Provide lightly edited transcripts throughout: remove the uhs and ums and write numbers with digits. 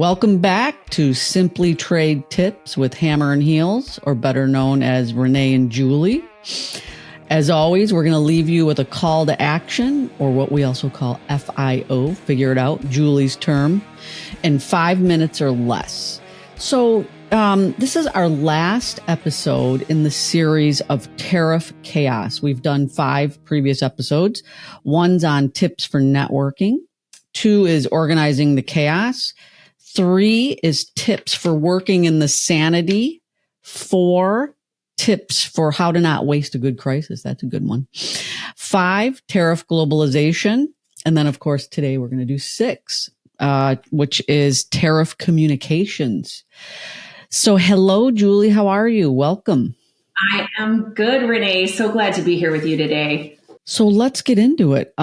Welcome back to Simply Trade Tips with Hammer and Heels, or better known as Renee and Julie. As always, we're going to leave you with a call to action, or what we also call FIO, figure it out, Julie's term, in 5 minutes or less. So this is our last episode in the series of Tariff Chaos. We've done 5 previous episodes. One's on tips for networking. 2 is organizing the chaos. 3 is tips for working in the sanity. 4, tips for how to not waste a good crisis. That's a good one. 5, tariff globalization. And then, of course, today we're going to do 6, which is tariff communications. So hello, Julie. How are you? Welcome. I am good, Renee. So glad to be here with you today. So let's get into it.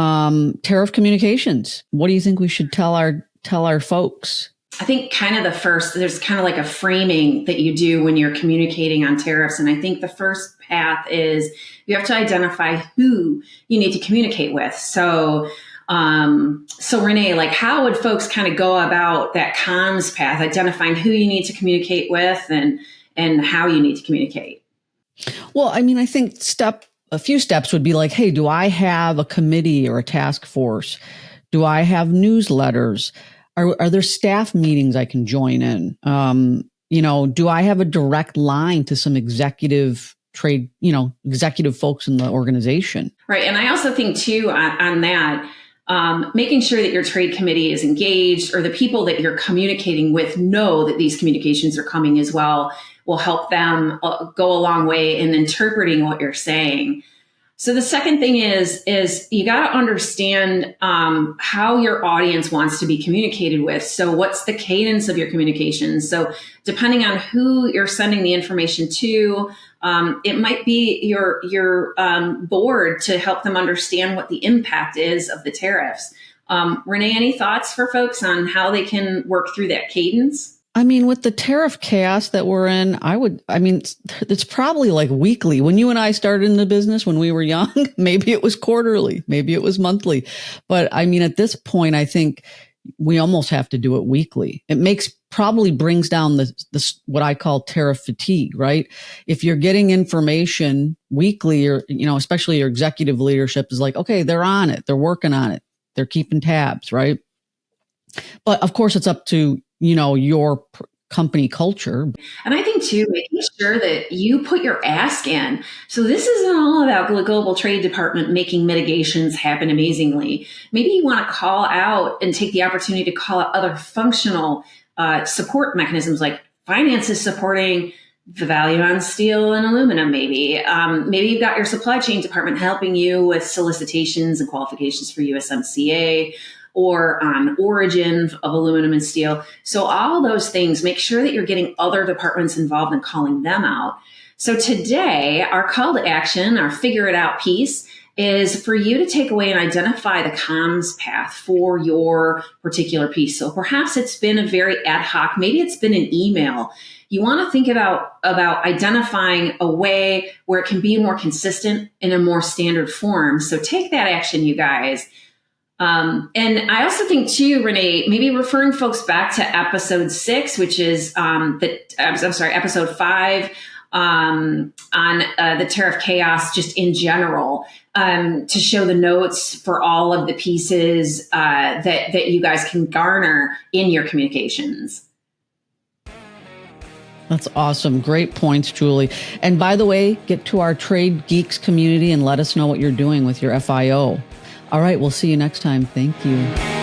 Tariff communications. What do you think we should tell our folks? I think kind of there's kind of like a framing that you do when you're communicating on tariffs. And I think the first path is you have to identify who you need to communicate with. So Renee, like how would folks kind of go about that comms path, identifying who you need to communicate with and how you need to communicate? Well, I mean, I think a few steps would be like, hey, do I have a committee or a task force? Do I have newsletters? Are there staff meetings I can join in? Do I have a direct line to some executive folks in the organization? Right. And I also think too on that, making sure that your trade committee is engaged or the people that you're communicating with know that these communications are coming as well will help them go a long way in interpreting what you're saying. So the second thing is you got to understand how your audience wants to be communicated with. So what's the cadence of your communications? So depending on who you're sending the information to, it might be your board to help them understand what the impact is of the tariffs. Renee, any thoughts for folks on how they can work through that cadence? I mean, with the tariff chaos that we're in, it's probably like weekly. When you and I started in the business, when we were young, maybe it was quarterly, maybe it was monthly. But I mean, at this point, I think we almost have to do it weekly. It probably brings down the what I call tariff fatigue, right? If you're getting information weekly, or, especially your executive leadership is like, okay, they're on it. They're working on it. They're keeping tabs, right? But of course, it's up to your company culture. And I think too, making sure that you put your ask in. So this isn't all about the Global Trade Department making mitigations happen amazingly. Maybe you want to call out and take the opportunity to call out other functional support mechanisms, like finance is supporting the value on steel and aluminum. Maybe you've got your supply chain department helping you with solicitations and qualifications for USMCA, or on origin of aluminum and steel. So all those things, make sure that you're getting other departments involved and calling them out. So today, our call to action, our figure it out piece, is for you to take away and identify the comms path for your particular piece. So perhaps it's been a very ad hoc, maybe it's been an email. You want to think about identifying a way where it can be more consistent in a more standard form. So take that action, you guys. And I also think too, Renee, maybe referring folks back to episode 6, which is episode 5 on the tariff chaos, just in general, to show the notes for all of the pieces that you guys can garner in your communications. That's awesome. Great points, Julie. And by the way, get to our Trade Geeks community and let us know what you're doing with your FIO. All right, we'll see you next time. Thank you.